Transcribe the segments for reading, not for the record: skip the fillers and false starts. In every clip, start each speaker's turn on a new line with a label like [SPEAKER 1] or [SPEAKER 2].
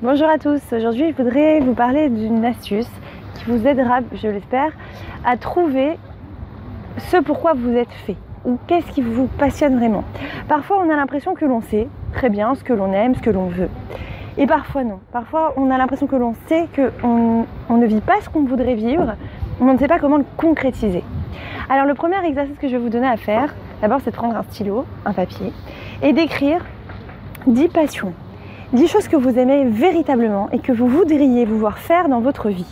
[SPEAKER 1] Bonjour à tous, aujourd'hui je voudrais vous parler d'une astuce qui vous aidera, je l'espère, à trouver ce pourquoi vous êtes fait ou qu'est-ce qui vous passionne vraiment. Parfois on a l'impression que l'on sait très bien ce que l'on aime, ce que l'on veut. Et parfois non. Parfois on a l'impression que l'on sait qu'on ne vit pas ce qu'on voudrait vivre, mais on ne sait pas comment le concrétiser. Alors le premier exercice que je vais vous donner à faire, d'abord c'est de prendre un stylo, un papier et d'écrire 10 passions. 10 choses que vous aimez véritablement et que vous voudriez vous voir faire dans votre vie.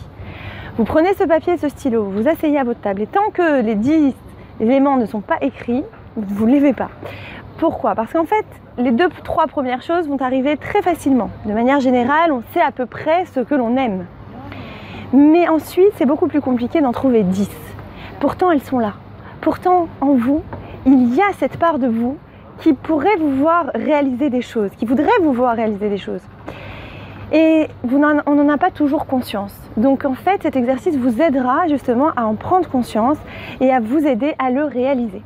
[SPEAKER 1] Vous prenez ce papier et ce stylo, vous vous asseyez à votre table et tant que les 10 éléments ne sont pas écrits, vous ne les levez pas. Pourquoi? Parce qu'en fait, les 2-3 premières choses vont arriver très facilement. De manière générale, on sait à peu près ce que l'on aime. Mais ensuite, c'est beaucoup plus compliqué d'en trouver 10. Pourtant, elles sont là. Pourtant, en vous, il y a cette part de vous qui pourrait vous voir réaliser des choses, qui voudrait vous voir réaliser des choses. Et on n'en a pas toujours conscience. Donc en fait, cet exercice vous aidera justement à en prendre conscience et à vous aider à le réaliser.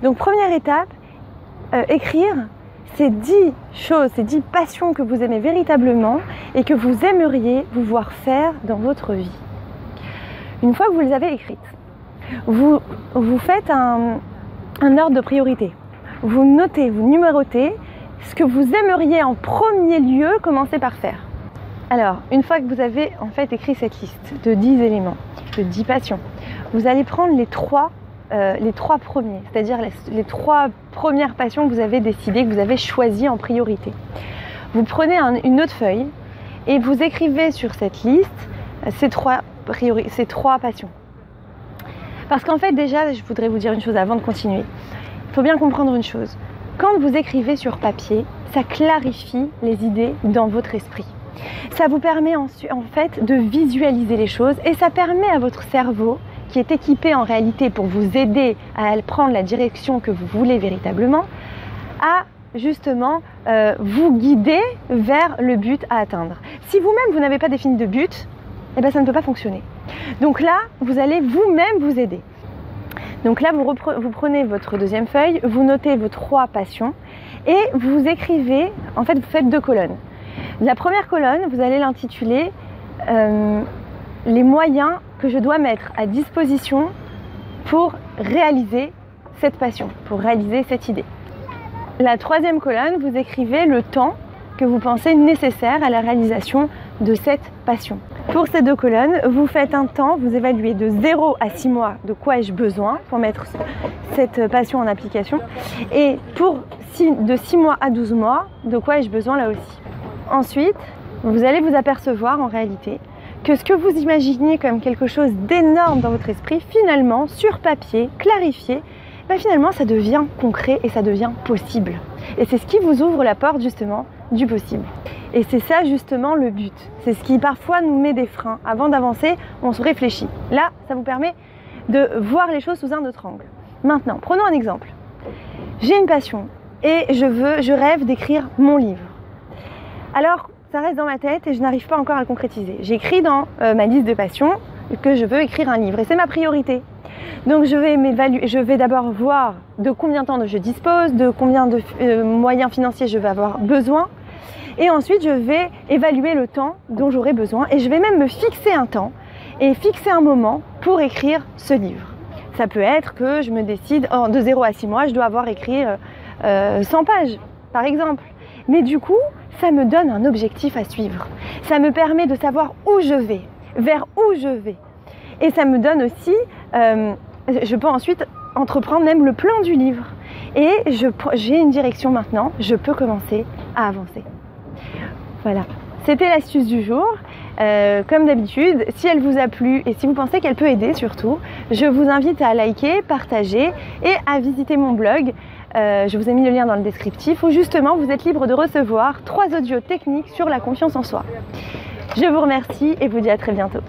[SPEAKER 1] Donc première étape, écrire ces 10 choses, ces 10 passions que vous aimez véritablement et que vous aimeriez vous voir faire dans votre vie. Une fois que vous les avez écrites, vous faites un ordre de priorité. Vous notez, vous numérotez ce que vous aimeriez en premier lieu commencer par faire. Alors, une fois que vous avez en fait écrit cette liste de 10 éléments, de 10 passions, vous allez prendre les trois premiers, c'est-à-dire les 3 premières passions que vous avez décidées, que vous avez choisies en priorité. Vous prenez une autre feuille et vous écrivez sur cette liste ces trois passions. Parce qu'en fait, déjà, je voudrais vous dire une chose avant de continuer. Il faut bien comprendre une chose. Quand vous écrivez sur papier, ça clarifie les idées dans votre esprit. Ça vous permet en fait de visualiser les choses et ça permet à votre cerveau, qui est équipé en réalité pour vous aider à prendre la direction que vous voulez véritablement, à justement vous guider vers le but à atteindre. Si vous-même vous n'avez pas défini de but, eh bien ça ne peut pas fonctionner. Donc là, vous allez vous-même vous aider. Donc là, vous prenez votre deuxième feuille, vous notez vos 3 passions et vous écrivez, en fait, vous faites 2 colonnes. La première colonne, vous allez l'intituler les moyens que je dois mettre à disposition pour réaliser cette passion, pour réaliser cette idée. La troisième colonne, vous écrivez le temps que vous pensez nécessaire à la réalisation de cette passion. Pour ces 2 colonnes, vous faites un temps, vous évaluez de 0 à 6 mois de quoi ai-je besoin pour mettre cette passion en application et de 6 mois à 12 mois, de quoi ai-je besoin là aussi. Ensuite, vous allez vous apercevoir en réalité que ce que vous imaginez comme quelque chose d'énorme dans votre esprit, finalement, sur papier, clarifié, finalement ça devient concret et ça devient possible. Et c'est ce qui vous ouvre la porte justement du possible. Et c'est ça justement le but. C'est ce qui parfois nous met des freins. Avant d'avancer, on se réfléchit. Là, ça vous permet de voir les choses sous un autre angle. Maintenant, prenons un exemple. J'ai une passion et je rêve d'écrire mon livre. Alors, ça reste dans ma tête et je n'arrive pas encore à le concrétiser. J'écris dans ma liste de passions que je veux écrire un livre et c'est ma priorité. Donc je vais d'abord voir de combien de temps je dispose, de combien de moyens financiers je vais avoir besoin. Et ensuite, je vais évaluer le temps dont j'aurai besoin et je vais même me fixer un temps et fixer un moment pour écrire ce livre. Ça peut être que je me décide, de 0 à 6 mois, je dois avoir écrit 100 pages, par exemple. Mais du coup, ça me donne un objectif à suivre. Ça me permet de savoir où je vais, vers où je vais. Et ça me donne aussi, je peux ensuite entreprendre même le plan du livre. Et j'ai une direction maintenant, je peux commencer à avancer. Voilà, c'était l'astuce du jour. Comme d'habitude, si elle vous a plu et si vous pensez qu'elle peut aider surtout, je vous invite à liker, partager et à visiter mon blog. Je vous ai mis le lien dans le descriptif où justement vous êtes libre de recevoir 3 audios techniques sur la confiance en soi. Je vous remercie et vous dis à très bientôt.